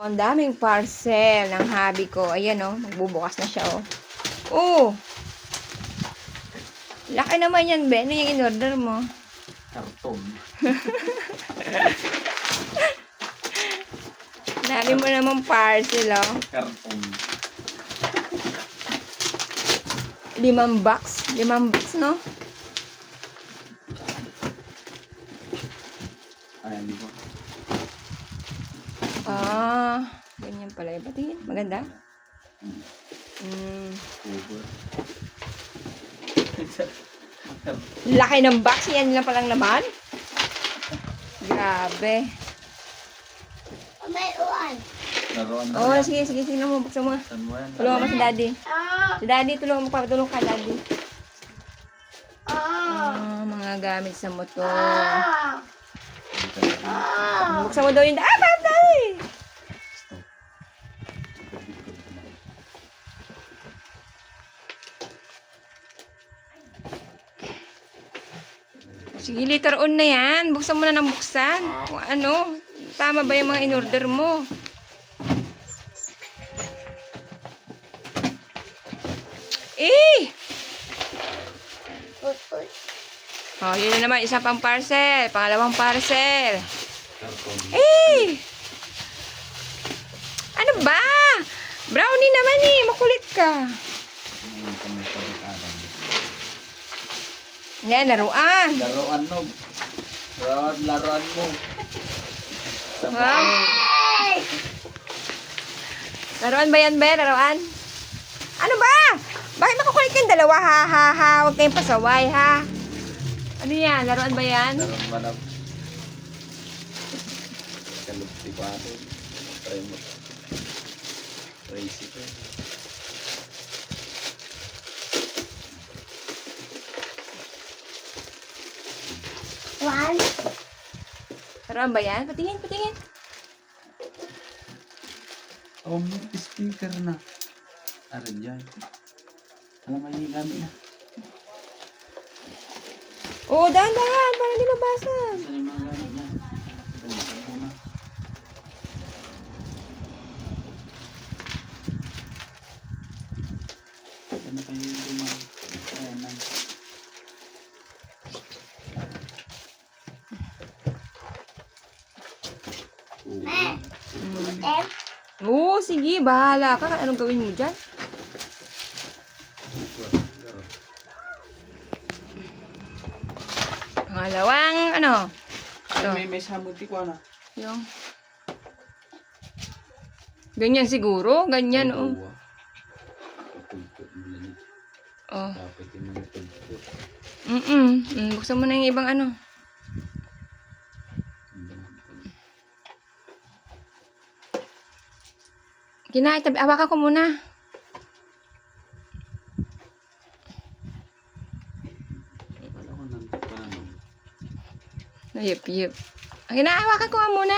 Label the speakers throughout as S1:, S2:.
S1: Ang daming parcel ng hobby ko. Ayan oh, magbubukas na siya oh. Oh! Laki naman yan, Ben. Ano yung in-order mo?
S2: Karton.
S1: Dami mo naman parcel oh.
S2: Karton.
S1: 5 box. 5 box, no?
S2: Ayan, di ko.
S1: Ah, ganyan pala. Patingin. Maganda?
S2: Cover.
S1: Laki ng box. Yan lang palang laman. Grabe.
S3: May uwan.
S2: Laruan na
S1: Oh,
S2: yan.
S1: sige. Tingnan mo. Buksan mo.
S2: Saan mo yan?
S1: Tulungan mo si Daddy.
S3: Ah!
S1: Si Daddy, tulungan mo pa. Tulungan ka, Daddy.
S3: Ah!
S1: Ah, mga gamit sa motor.
S3: Ah! Ah!
S1: Buksan mo daw yung... Ah, Daddy! Sige, later on na yan. Buksan mo na ng buksan. Kung ano, tama ba yung mga in-order mo? Eh!
S3: Uy, uy.
S1: Oh, yun na naman. Isa pang parcel. Pangalawang parcel.
S2: Karton.
S1: Eh! Ano ba? Brownie naman eh. Makulit ka.
S2: Ngayon ka may pagkakalan.
S1: Yan, laruan.
S2: Laruan no. Laruan mo.
S1: Wow. Laruan ba yan, Ben? Laruan? Ano ba? Bakit makukulit kayong dalawa? Ha. Huwag kayong pasaway, ha? Ano yan? Laruan ba yan?
S2: Laruan ba na? Kalupti pa ako. Try mo. Crazy ko.
S3: One.
S1: Laruan ba yan? Patingin.
S2: Oh, may speaker na. Arin dyan. Alam mo yung gamit na.
S1: Oh, dahan-dahan. Para hindi mabasan.
S2: Saan yung mga gamit na? Balikan ko na. Ano kayo yung dumang? Ayan na.
S3: M.
S1: Oo, sige. Bahala ka. Anong gawin mo dyan? Pangalawang, ano? Ito.
S2: May sabon ti ko na.
S1: Yung... Ganyan siguro. Ganyan, oh. Oh.
S2: Dapat yung mga pagpupot.
S1: Buksan mo na yung ibang ano. Itabi. Hawakan ko muna.
S2: Wala ko nang paano.
S1: Yep. Hawakan ko nga muna.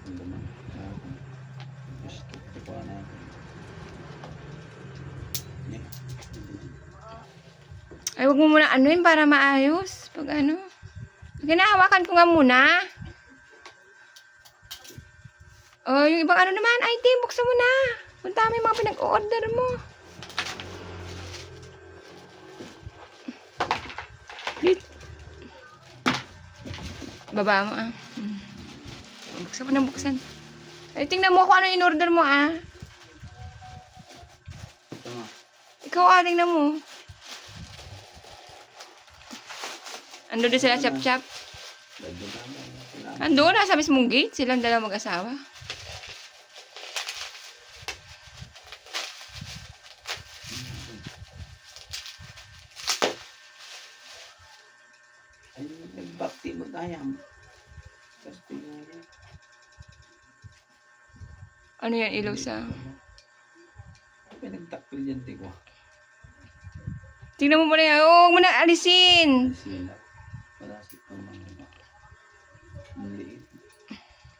S2: Ang naman. Gusto ko pa na.
S1: Ay, wag mo muna anuin para maayos. Pag ano. Hawakan ko nga muna. Oh, yung ibang ano naman. Ay, Tim, buksan mo na. Punta mo yung mga pinag-order mo. Dito. Baba mo, ah. Buksan mo na, buksan. Ay, tingnan mo kung ano in-order mo, ah.
S2: Ito nga.
S1: Ikaw, tingnan mo. Ando din sila, chap-chap.
S2: Dagdag naman. Kailangan.
S1: Ando, nasa mismong gate. Silang dalawa mag-asawa.
S2: Ay, nagbakti mo tayo. Tapos tingnan.
S1: Ano yan, ilaw sa...
S2: Pinagtakpil yan, ti ko.
S1: Tingnan mo muna yan. Oh, huwag mo na alisin.
S2: Sila. Parasip ko mga ang liit.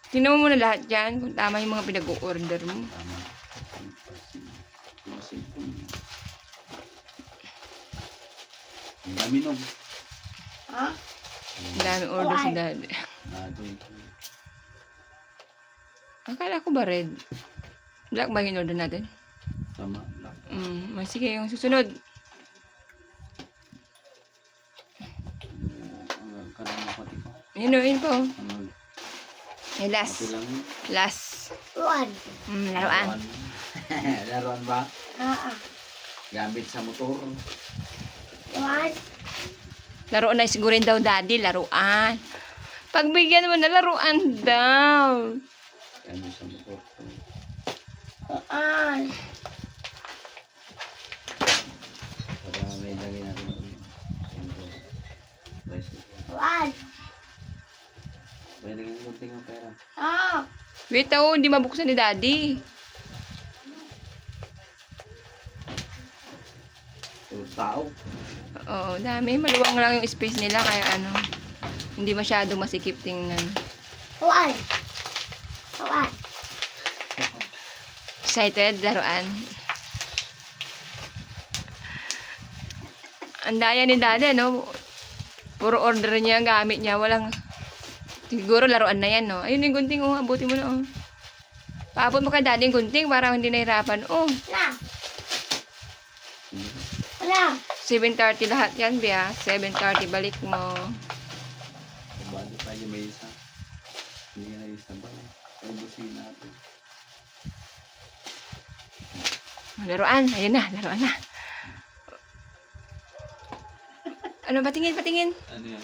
S1: Tingnan mo muna lahat dyan. Kung tama yung mga pinag-order mo.
S2: Tama. Ang dami nung.
S3: Ha?
S1: Ang dami order si daddy.
S2: Nado.
S1: Akala ko ba red? Black ba yung order natin?
S2: Tama. Black.
S1: Sige, yung susunod.
S2: Ang kanang pati ko.
S1: Yun po.
S2: Ano?
S1: Yung last.
S2: Ito lang yun.
S1: Last.
S3: One.
S1: Laruan.
S2: Laruan ba? Gamit sa motor.
S3: One.
S1: Laruan na sigurin daw, daddy. Laruan. Pagbigyan mo na laruan daw.
S2: Gamit sa motor.
S3: One.
S2: Para may lagay natin.
S3: One.
S2: May lagay natin ng pera.
S1: Wait, hindi mabuksan ni daddy.
S2: Tao.
S1: Oo, dami. Maluwang lang yung space nila. Kaya hindi masyado masikip tingnan.
S3: One. One.
S1: Excited, laruan. Ang daya ni daddy, no? Puro order niya, gamit niya. Walang... Siguro laruan na yan, no? Ayun yung gunting, oh. Abutin mo na, oh. Paabot mo kay daddy yung gunting para hindi nahirapan. Oh,
S3: Na. Na.
S1: 7:30 lahat yan, Bia. 7:30, balik mo.
S2: Bali tayo may isa. Hindi na isa ba? Ubusin natin.
S1: Laruan. Ayun na, laruan na. Ano, patingin, patingin.
S2: Ano yan?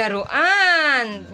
S1: Laruan.